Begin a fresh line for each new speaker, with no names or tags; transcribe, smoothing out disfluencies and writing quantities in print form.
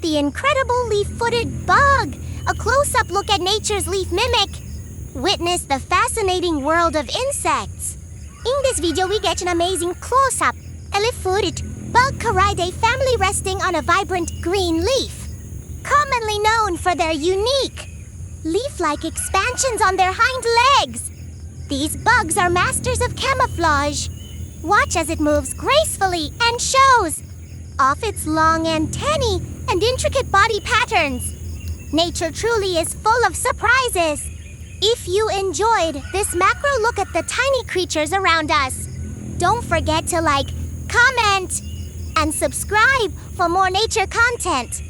the incredible leaf-footed bug, a close-up look at nature's leaf mimic. Witness the fascinating world of insects. In this video, we get an amazing close-up, a leaf-footed bug Coreidae family resting on a vibrant green leaf. Commonly known for their unique leaf-like expansions on their hind legs. These bugs are masters of camouflage. Watch as it moves gracefully and shows off its long antennae and intricate body patterns. Nature truly is full of surprises. If you enjoyed this macro look at the tiny creatures around us, don't forget to like, comment, and subscribe for more nature content.